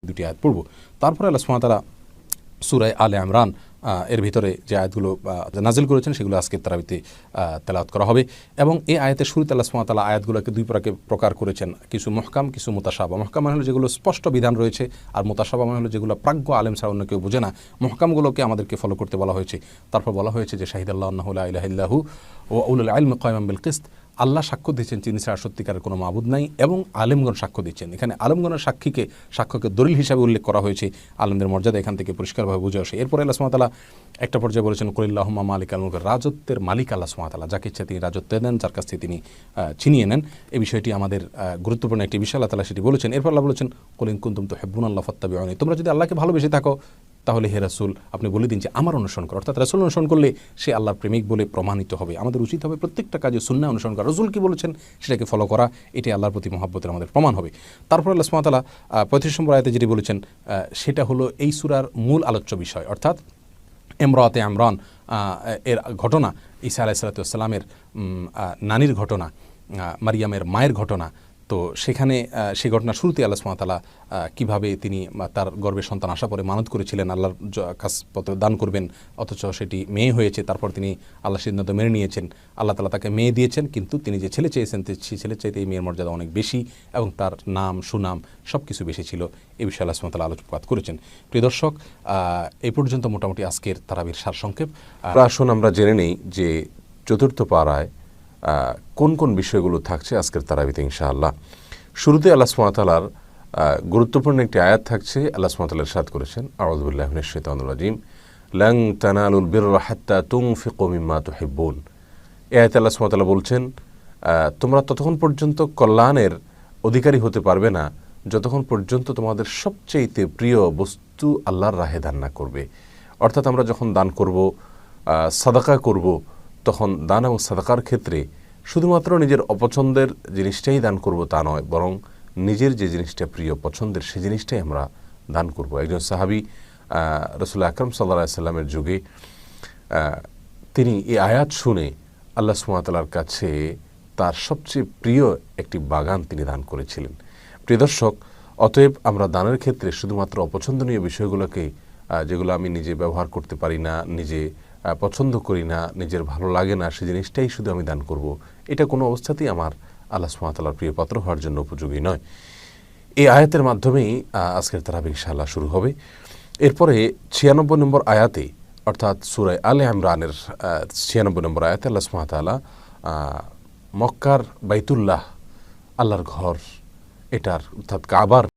দুটি আয়াত পড়ব। তারপরে আল্লাহ সুবহানাহু ওয়া তাআলা সূরা আলে ইমরান এর ভিতরে যে আয়াতগুলো নাজিল করেছেন সেগুলো আজকে তারাবিতে তেলাওয়াত করা হবে। এবং এই আয়াতের শুরুতে আল্লাহ সুবহানাহু ওয়া তাআলা আয়াতগুলোকে দুই প্রকার করেছেন, কিছু মুহকাম, কিছু মুতাশাবা। মুহকাম মানে হলো যেগুলো স্পষ্ট বিধান রয়েছে, আর মুতাশাবা মানে হলো যেগুলো প্রাজ্ঞ আলেম ছাড়া অন্য কেউ বোঝে না। মুহকামগুলোকে আমাদেরকে ফলো করতে বলা হয়েছে। তারপর বলা হয়েছে যে শাহিদাল্লাহু আন্নাহু লা ইলাহা ইল্লাহু ওয়া উলুল ইলমি কায়িমান বিল কিসত, আল্লাহ সাক্ষ্য দিচ্ছেন তিনি ছাড়া সত্যিকারের কোনো মাবুদ নাই, এবং আলেমগণ সাক্ষ্য দিচ্ছেন। এখানে আলেমগণের সাক্ষ্যকে দলিল হিসাবে উল্লেখ করা হয়েছে। আলেমদের মর্যাদা এখান থেকে পরিষ্কারভাবে বুঝে আসে। এরপরে আল্লাহ সুবহানাহু ওয়া তাআলা একটা পর্যায়ে বলেছেন কুলিল্লাহুম্মা মালিকাল মুলক, রাজত্বের মালিক আল্লাহ সুবহানাহু ওয়া তাআলা, যাকে ইচ্ছা তিনি রাজত্ব দেন, যার কাছ থেকে তিনি ছিনিয়ে নেন। এই বিষয়টি আমাদের গুরুত্বপূর্ণ একটি বিষয়, আল্লাহ তাআলা সেটি বলেছেন। এরপর আল্লাহ বলেছেন কুল ইন কুনতুম তুহিব্বুনাল্লাহ ফাত্তাবিউনি, তোমরা যদি আল্লাহকে ভালোবেসে থাকো তাহলে হে রাসূল আপনি বলে দিন যে আমার অনুসরণ করো। অর্থাৎ রাসূল অনুসরণ করলে সে আল্লাহর প্রেমিক বলে প্রমাণিত হবে। আমাদের উচিত হবে প্রত্যেকটা কাজে সুন্নাহ অনুসরণ করা, রাসূল কি বলেছেন সেটাকে ফলো করা, এটি আল্লাহর প্রতি মহব্বতের আমাদের প্রমাণ হবে। তারপর আল্লাহ সুবহানাহু ওয়া তাআলা 35 নম্বর আয়াতে যেটি বলেছেন সেটা হলো এই সূরার মূল আলোচ্য বিষয়, অর্থাৎ ইমরাতে ইমরান এর ঘটনা, ঈসা আলাইহিস সালামের নানির ঘটনা, মারিয়ামের মায়ের ঘটনা। তো সেখানে সেই ঘটনার শুরুতে আল্লাহ সুবহানাহু ওয়া তাআলা কীভাবে তিনি তার গর্ভে সন্তান আসা পরে মানত করেছিলেন আল্লাহর কাজপত্র দান করবেন, অথচ সেটি মেয়ে হয়েছে। তারপর তিনি আল্লাহ সিদ্ধান্ত মেনে নিয়েছেন, আল্লাহ তাআলা তাকে মেয়ে দিয়েছেন, কিন্তু তিনি যে ছেলে চেয়েছেন সেই ছেলের চাইতে এই মেয়ের মর্যাদা অনেক বেশি, এবং তার নাম সুনাম সব কিছু বেশি ছিল। এই বিষয়ে আল্লাহ সুবহানাহু ওয়া তাআলা আলোকপাত করেছেন। প্রিয় দর্শক, এই পর্যন্ত মোটামুটি আজকের তারাবির সারসংক্ষেপ। আসুন আমরা জেনে নেই যে চতুর্থ পারায় কোন কোন বিষয়গুলো থাকছে আজকের তারাবিতে ইনশাআল্লাহ। শুরুতে আল্লাহ সুবহানাহু ওয়া তাআলার গুরুত্বপূর্ণ একটি আয়াত থাকছে। আল্লাহ সুবহানাহু ওয়া তাআলা ইরশাদ করেছেন, আউযু বিল্লাহি মিনাশ শাইতানির রাজীম, লান তানালুল বিররা হাত্তা তুনফিকু মিম্মা তুহিব্বুন। এই আয়াতে আল্লাহ সুবহানাহু ওয়া তাআলা বলছেন তোমরা ততক্ষণ পর্যন্ত কল্যাণের অধিকারী হতে পারবে না যতক্ষণ পর্যন্ত তোমাদের সবচেয়ে প্রিয় বস্তু আল্লাহর রাহে দান না করবে। অর্থাৎ আমরা যখন দান করব, সাদাকা করব, তখন দান এবং সাদাকার ক্ষেত্রে শুধুমাত্র নিজের অপছন্দের জিনিসটাই দান করব তা নয়, বরং নিজের যে জিনিসটা প্রিয় পছন্দের সেই জিনিসটাই আমরা দান করব। একজন সাহাবী রাসূলুল্লাহ আকরাম সাল্লাল্লাহু আলাইহি সাল্লামের যুগে তিনি এই আয়াত শুনে আল্লাহ সুবহানাহু ওয়া তাআলার কাছে তার সবচেয়ে প্রিয় একটি বাগান তিনি দান করেছিলেন। প্রিয় দর্শক, অতএব আমরা দানের ক্ষেত্রে শুধুমাত্র অপছন্দনীয় বিষয়গুলোকে, যেগুলো আমি নিজে ব্যবহার করতে পারি না, নিজে পছন্দ করি না, নিজের ভালো লাগে না, সেই জিনিসটাই শুধু আমি দান করব, এটা কোনো অবস্থাতেই আমার আল্লাহ সুবহানাহু ওয়া তাআলার প্রিয় পাত্র হওয়ার জন্য উপযোগী নয়। এই আয়াতের মাধ্যমেই আজকের তারাবি ইনশাআল্লাহ শুরু হবে। এরপরে 96 নম্বর আয়াতে, অর্থাৎ সূরা আলে ইমরানের 96 নম্বর আয়াতে আল্লাহ সুবহানাহু ওয়া তাআলা মক্কার বাইতুল্লাহ, আল্লাহর ঘর, এটার অর্থাৎ কাবার